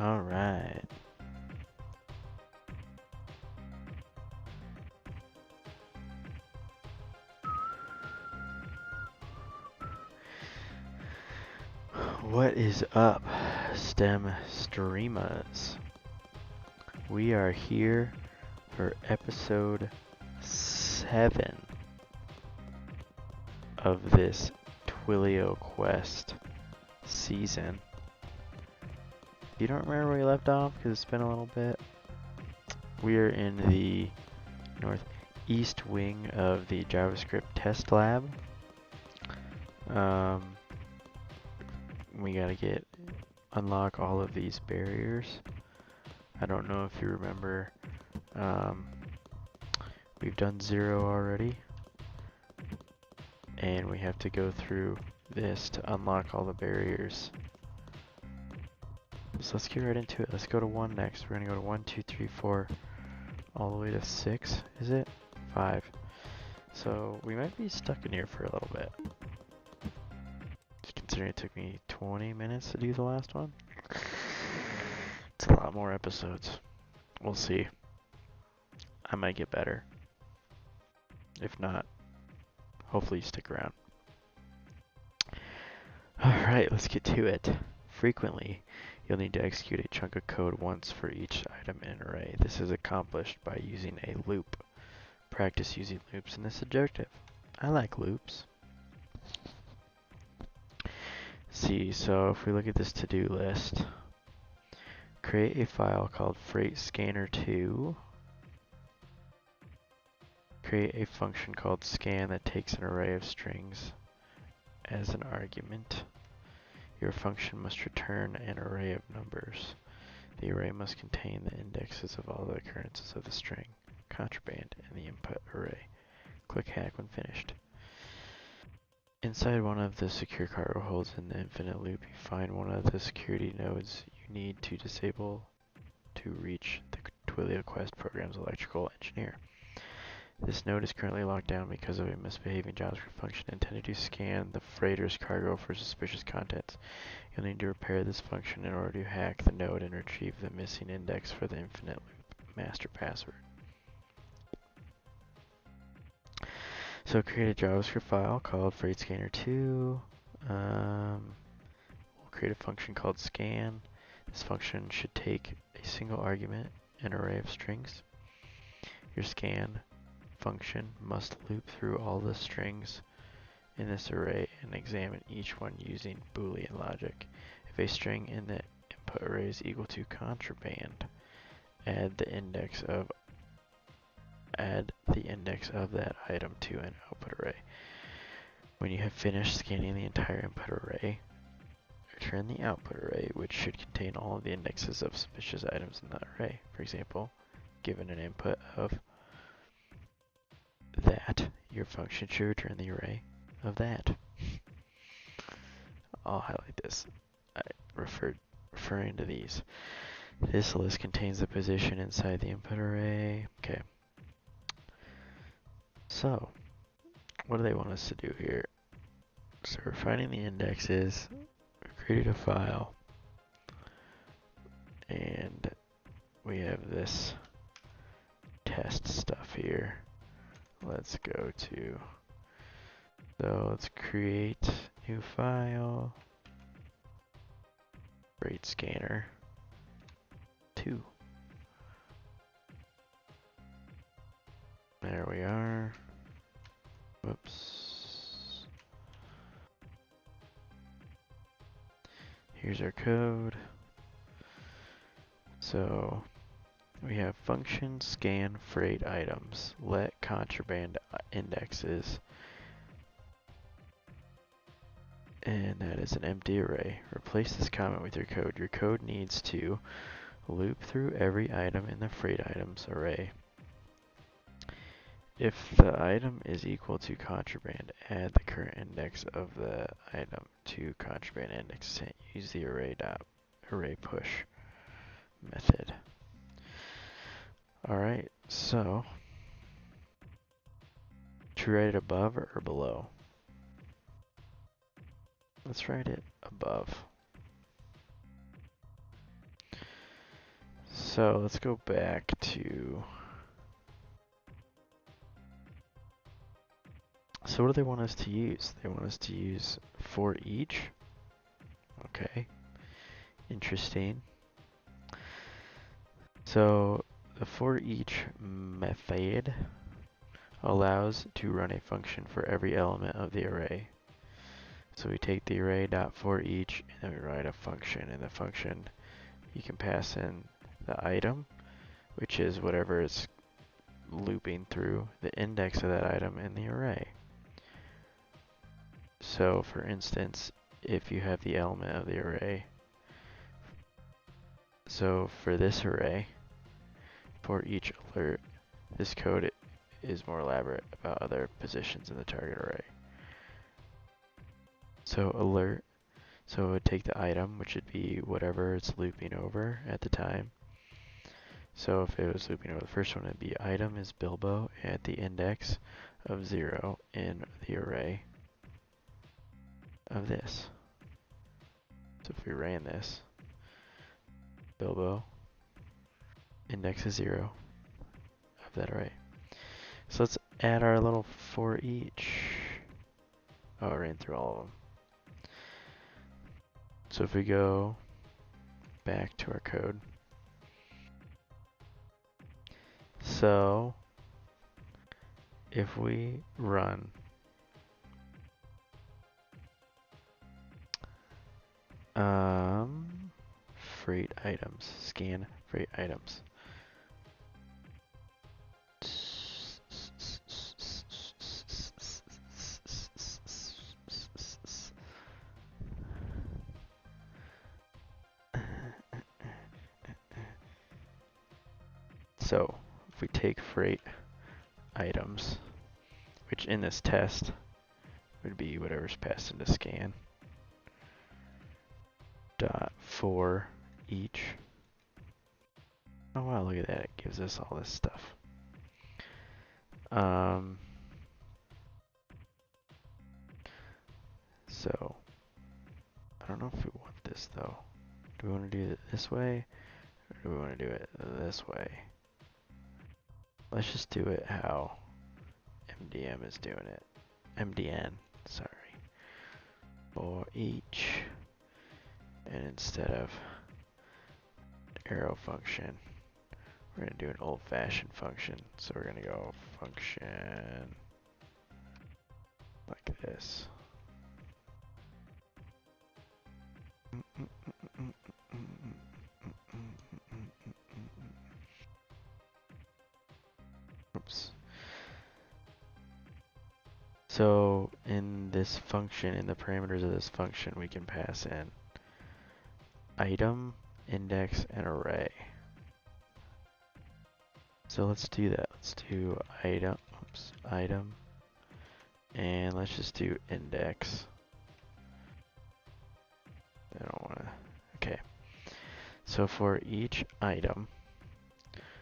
All right. What is up, STEM streamers? We are here for episode 7 of this TwilioQuest season. If you don't remember where we left off, because it's been a little bit, we are in the northeast wing of the JavaScript Test Lab. We gotta unlock all of these barriers. I don't know if you remember, we've done 0 already, and we have to go through this to unlock all the barriers. So let's get right into it. Let's go to 1 next. We're gonna go to 1, 2, 3, 4, all the way to 6, is it? 5. So we might be stuck in here for a little bit. Considering it took me 20 minutes to do the last one. It's a lot more episodes. We'll see. I might get better. If not, hopefully you stick around. Alright, let's get to it. Frequently, you'll need to execute a chunk of code once for each item in an array. This is accomplished by using a loop. Practice using loops in this objective. I like loops. See, so if we look at this to-do list, create a file called FreightScanner2. Create a function called scan that takes an array of strings as an argument. Your function must return an array of numbers. The array must contain the indexes of all the occurrences of the string, contraband, and the input array. Click hack when finished. Inside one of the secure cargo holds in the infinite loop, you find one of the security nodes you need to disable to reach the TwilioQuest program's electrical engineer. This node is currently locked down because of a misbehaving JavaScript function intended to scan the freighter's cargo for suspicious contents. You'll need to repair this function in order to hack the node and retrieve the missing index for the infinite loop master password. So create a JavaScript file called FreightScanner2. We'll create a function called scan. This function should take a single argument, an array of strings. Your scan function must loop through all the strings in this array and examine each one using Boolean logic. If a string in the input array is equal to contraband, add the index of that item to an output array. When you have finished scanning the entire input array, return the output array, which should contain all of the indexes of suspicious items in that array. For example, given an input of that, your function should return the array of that. I'll highlight this. Referring to these. This list contains the position inside the input array. Okay. So, what do they want us to do here? So we're finding the indexes, we created a file, and we have this test stuff here. Let's go to, so let's create new file, FreightScanner 2. There we are. Whoops. Here's our code. So we have function scan freight items, let contraband indexes, and that is an empty array. Replace this comment with your code. Your code needs to loop through every item in the freight items array. If the item is equal to contraband, add the current index of the item to contraband index. Use the array push method. Alright, so should we write it above or below? Let's write it above. So let's go back to, so what do they want us to use? They want us to use for each. Okay, interesting. So the for each method allows to run a function for every element of the array. So we take the array dot for each and then we write a function. In the function you can pass in the item, which is whatever it's looping through the index of that item in the array. So for instance, if you have the element of the array, so for this array, for each alert, this code is more elaborate about other positions in the target array. So alert, so it would take the item, which would be whatever it's looping over at the time. So if it was looping over the first one, it'd be item is Bilbo at the index of 0 in the array of this. So if we ran this, Bilbo, index is 0 of that array. So let's add our little for each. Oh, I ran through all of them. So if we go back to our code, so if we run freight items, scan freight items. So if we take freight items, which in this test would be whatever's passed into scan, dot for each. Oh wow, look at that, it gives us all this stuff. So I don't know if we want this though. Do we want to do it this way, or do we want to do it this way? Let's just do it how MDM is doing it. MDN, sorry. For each, and instead of arrow function, we're going to do an old-fashioned function. So we're going to go function like this. Oops. So in this function, in the parameters of this function, we can pass in item, index, and array. So let's do that. Let's do item, item, and let's just do index. I don't want to, okay. So for each item,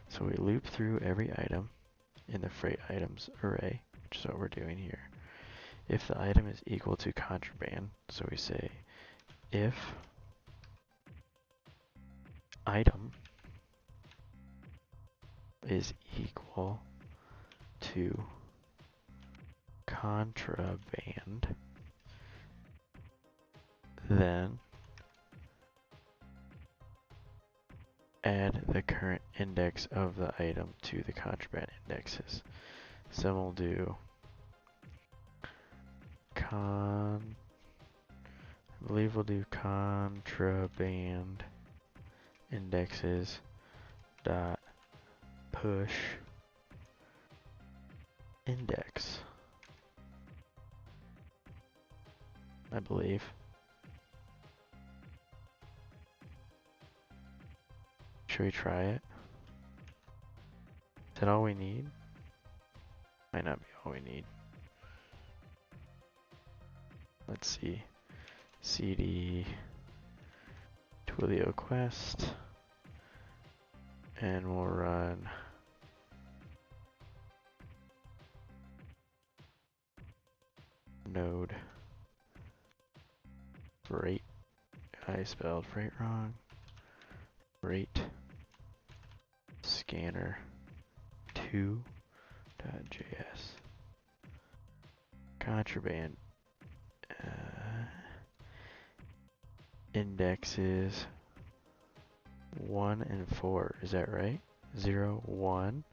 so we loop through every item in the freight items array, which is what we're doing here. If the item is equal to contraband, so we say if item is equal to contraband, then add the current index of the item to the contraband indexes. So we'll do I believe we'll do contraband indexes dot push index, I believe. Should we try it? Is that all we need? Might not be all we need. Let's see. CD TwilioQuest, and we'll run node freight. I spelled freight wrong. Freight scanner2.js. Contraband indexes 1 and 4. Is that right? 0, 1,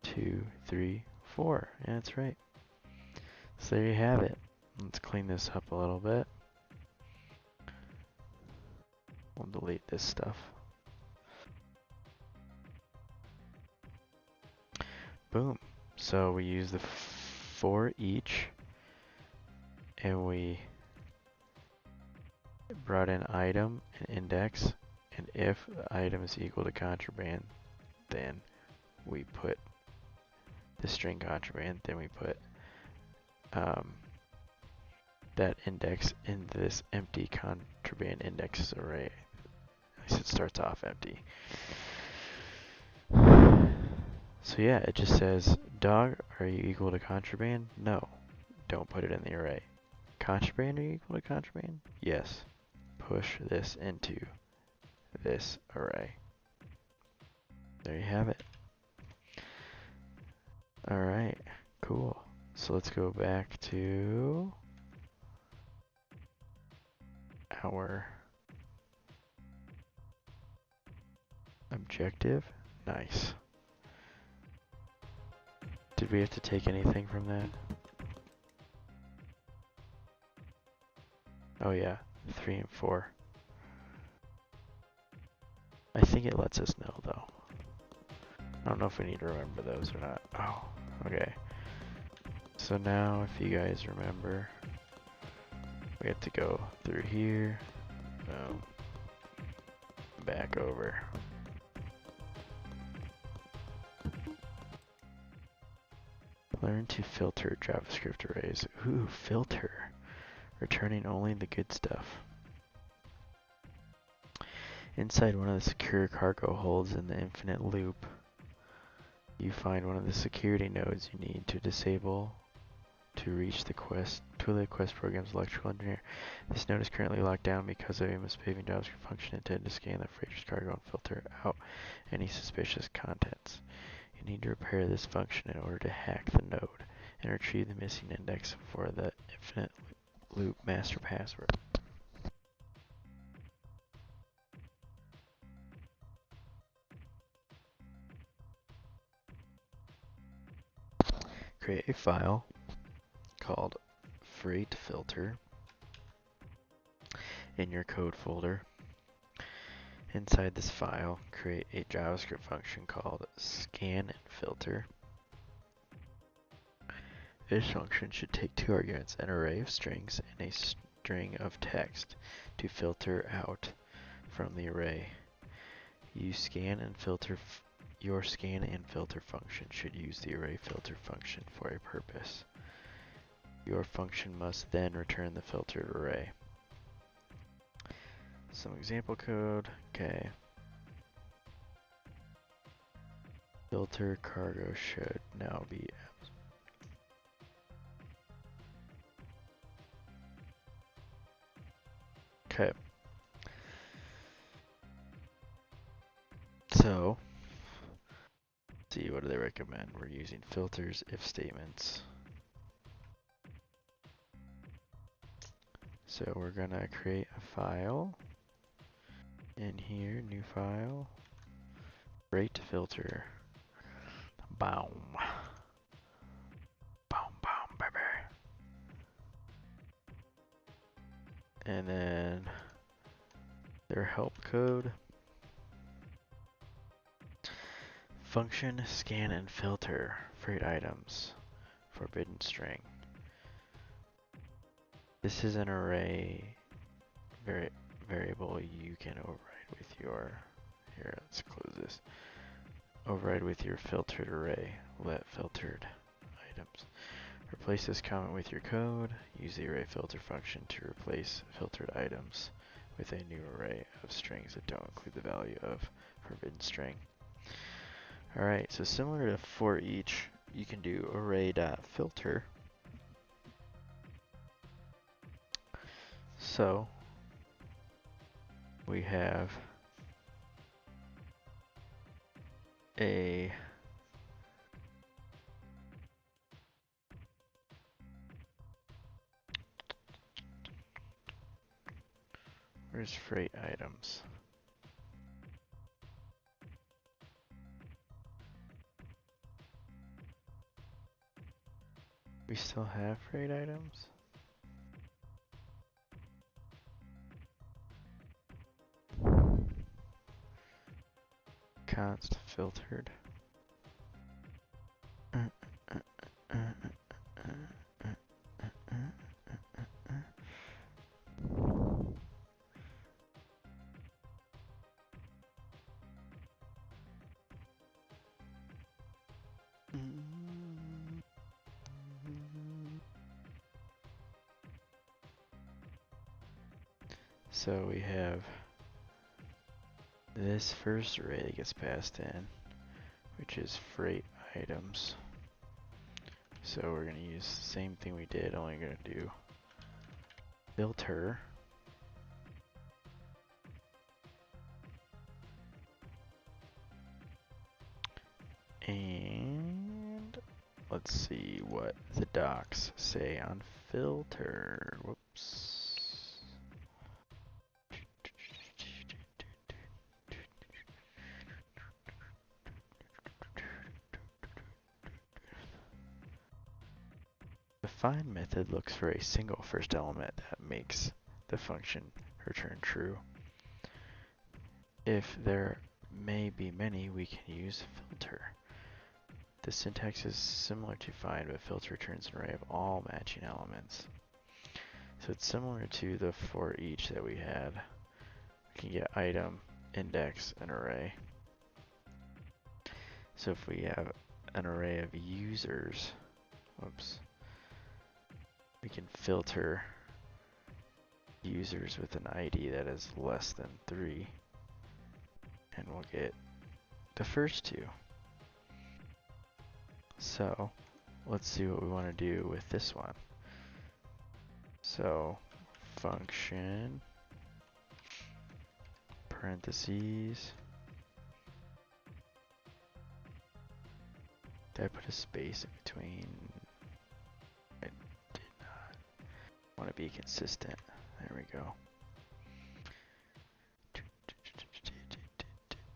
2, 3, 4. Yeah, that's right. So there you have it. Let's clean this up a little bit. We'll delete this stuff. Boom. So we use the for each, and we brought in item and index, and if the item is equal to contraband, then we put the string contraband, then we put that index in this empty contraband indexes array. At least it starts off empty. So yeah, it just says, dog, are you equal to contraband? No. Don't put it in the array. Contraband, are you equal to contraband? Yes. Push this into this array. There you have it. Alright, cool. So let's go back to our objective. Nice. Did we have to take anything from that? Oh yeah, 3 and 4. I think it lets us know though. I don't know if we need to remember those or not. Oh, okay. So now if you guys remember, we have to go through here, back over. Learn to filter JavaScript arrays. Ooh, filter. Returning only the good stuff. Inside one of the secure cargo holds in the infinite loop, you find one of the security nodes you need to disable to reach the TwilioQuest program's electrical engineer. This node is currently locked down because of a misbehaving JavaScript function intended to scan the freighter's cargo and filter out any suspicious contents. You need to repair this function in order to hack the node and retrieve the missing index for the infinite loop master password. Create a file called freight filter in your code folder. Inside this file, create a JavaScript function called scan and filter. This function should take 2 arguments, an array of strings and a string of text, to filter out from the array. Your scan and filter function should use the array filter function for a purpose. Your function must then return the filtered array. Some example code. Okay. Filter cargo should now be okay. So, let's see, what do they recommend? We're using filters, if statements. So we're gonna create a file. In here, new file. Freight filter. Boom. Boom, boom, baby. And then their help code. Function scan and filter freight items. Forbidden string. This is an array variable you can override with your, here, let's close this. Override with your filtered array. Let filtered items. Replace this comment with your code. Use the array filter function to replace filtered items with a new array of strings that don't include the value of forbidden string. Alright, so similar to for each, you can do array.filter. So we have a where's freight items? We still have freight items? Const filtered. So we have this first array that gets passed in, which is freight items. So we're going to use the same thing we did, only going to do filter. And let's see what the docs say on filter. Whoops. The find method looks for a single first element that makes the function return true. If there may be many, we can use filter. The syntax is similar to find, but filter returns an array of all matching elements. So it's similar to the for each that we had. We can get item, index, and array. So if we have an array of users, whoops, we can filter users with an ID that is less than 3, and we'll get the first two. So let's see what we want to do with this one. So function, parentheses. Did I put a space in between? I did not. I want to be consistent. There we go.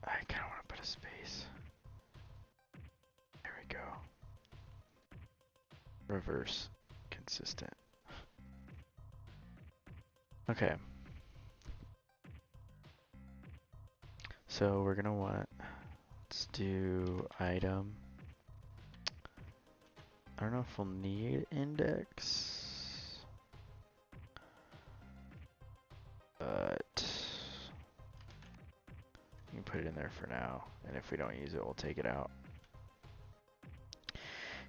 I kind of want to put a space. There we go. Reverse consistent. Okay. So we're gonna want, let's do item. I don't know if we'll need index, but you can put it in there for now, and if we don't use it, we'll take it out.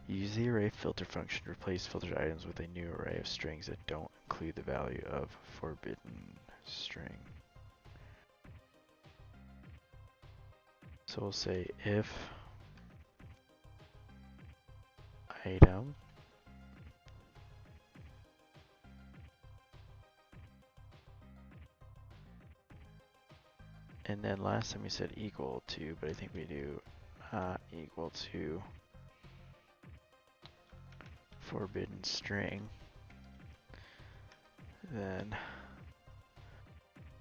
Use the array filter function to replace filtered items with a new array of strings that don't include the value of forbidden string. So we'll say if item and then last time we said equal to, but I think we do not equal to forbidden string, then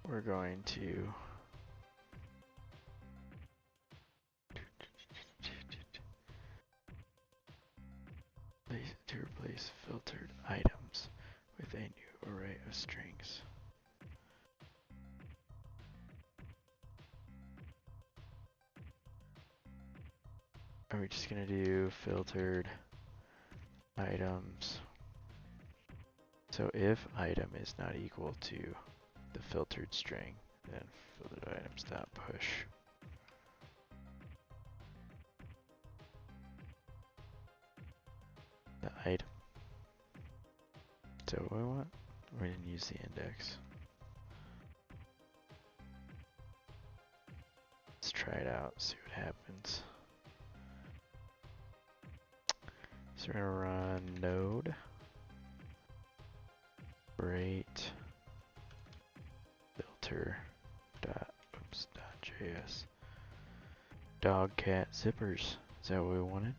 we're going to replace filtered items with a new array of strings. Are we just gonna do filtered items? So if item is not equal to the filtered string, then filtered items dot push. The item. So what we want? We didn't use the index. Let's try it out, see what happens. So we're gonna run node rate filter dot oops dot JS. dog, cat, zippers. Is that what we wanted?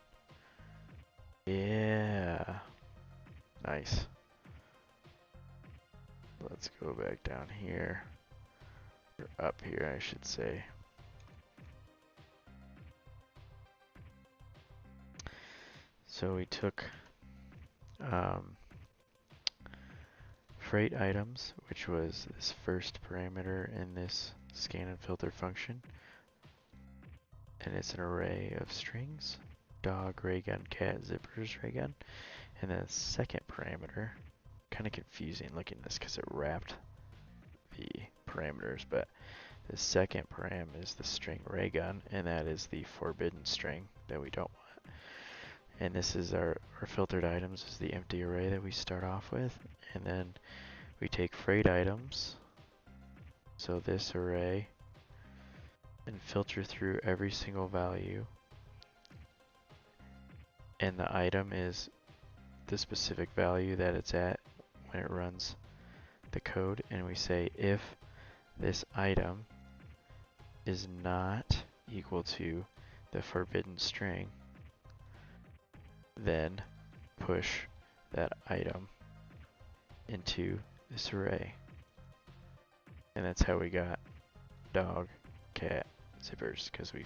Yeah. Nice. Let's go back down here. Or up here, I should say. So we took freight items, which was this first parameter in this scan and filter function. And it's an array of strings. Dog, ray gun, cat, zippers, ray gun. And then the second parameter, kind of confusing looking at this because it wrapped the parameters, but the second param is the string ray gun, and that is the forbidden string that we don't want. And this is our filtered items is the empty array that we start off with, and then we take freight items, so this array, and filter through every single value, and the item is the specific value that it's at when it runs the code, and we say if this item is not equal to the forbidden string, then push that item into this array. And that's how we got dog, cat, zippers, because we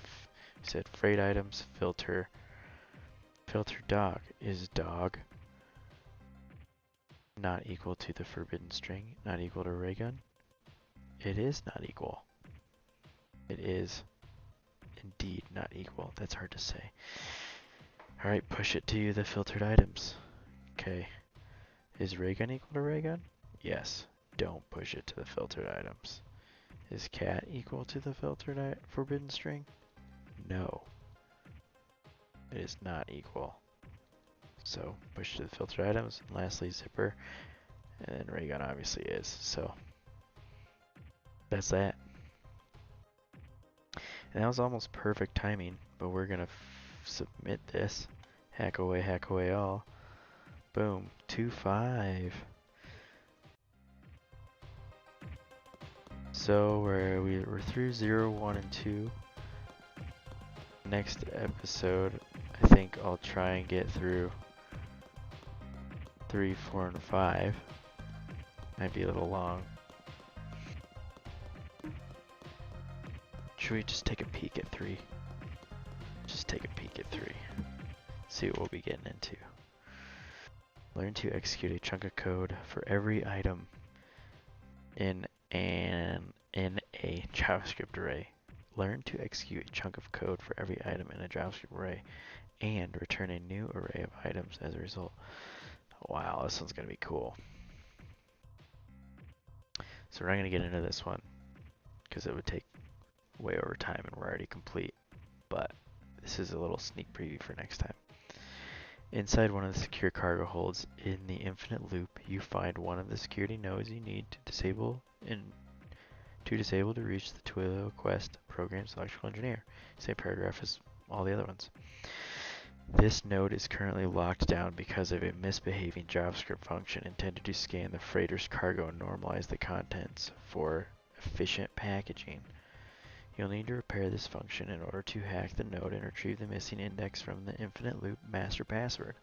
said freight items, filter dog. Is dog not equal to the forbidden string, not equal to ray gun? It is not equal. It is indeed not equal. That's hard to say. Alright, push it to the filtered items. Okay. Is ray gun equal to ray gun? Yes. Don't push it to the filtered items. Is cat equal to the filtered forbidden string? No. It is not equal. So push to the filtered items. And lastly, zipper. And then ray gun obviously is. So that's that. And that was almost perfect timing, but we're gonna submit this. Hack away all. Boom, 2.5. So we're through 0, 1, and 2. Next episode, I think I'll try and get through 3, 4, and 5. Might be a little long. Should we just take a peek at 3? Just take a peek at 3. See what we'll be getting into. Learn to execute a chunk of code for every item in a JavaScript array. Learn to execute a chunk of code for every item in a JavaScript array and return a new array of items as a result. Wow, this one's going to be cool. So we're not going to get into this one because it would take way over time and we're already complete. But this is a little sneak preview for next time. Inside one of the secure cargo holds in the infinite loop, you find one of the security nodes you need to disable to reach the TwilioQuest program's electrical engineer. Same paragraph as all the other ones. This node is currently locked down because of a misbehaving JavaScript function intended to scan the freighter's cargo and normalize the contents for efficient packaging. You'll need to repair this function in order to hack the node and retrieve the missing index from the infinite loop master password.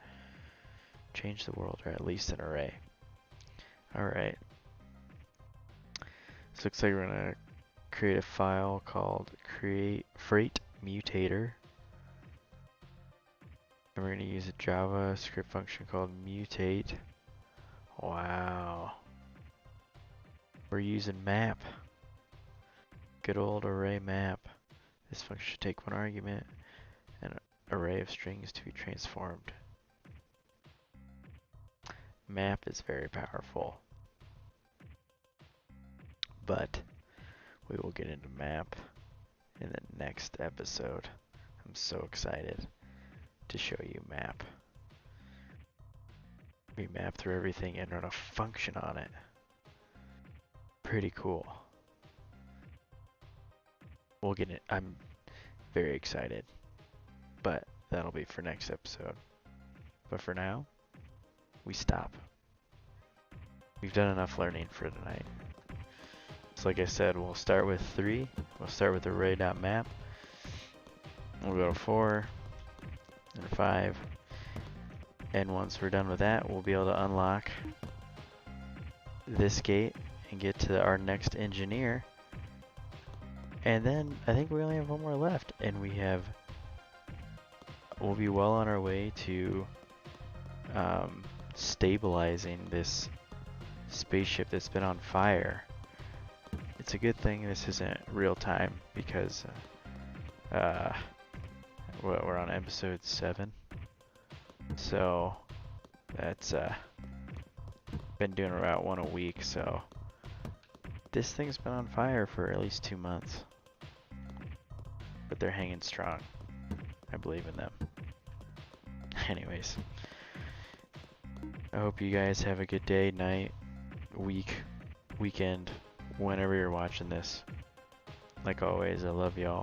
Change the world, or at least an array. Alright. So looks like we're going to create a file called create freight mutator. And we're going to use a JavaScript function called mutate. Wow. We're using map. Good old array map. This function should take one argument, an array of strings to be transformed. Map is very powerful, but we will get into map in the next episode. I'm so excited to show you map. We map through everything and run a function on it. Pretty cool. We'll get it. I'm very excited, but that'll be for next episode. But for now, we stop. We've done enough learning for tonight. So like I said, we'll start with 3. We'll start with array.map. We'll go to 4 and 5. And once we're done with that, we'll be able to unlock this gate and get to our next engineer. And then I think we only have one more left, and we'll be well on our way to stabilizing this spaceship that's been on fire. It's a good thing this isn't real time because we're on episode 7, so that's been doing about one a week. So this thing's been on fire for at least 2 months, but they're hanging strong. I believe in them. Anyways, I hope you guys have a good day, night, week, weekend, whenever you're watching this. Like always, I love y'all.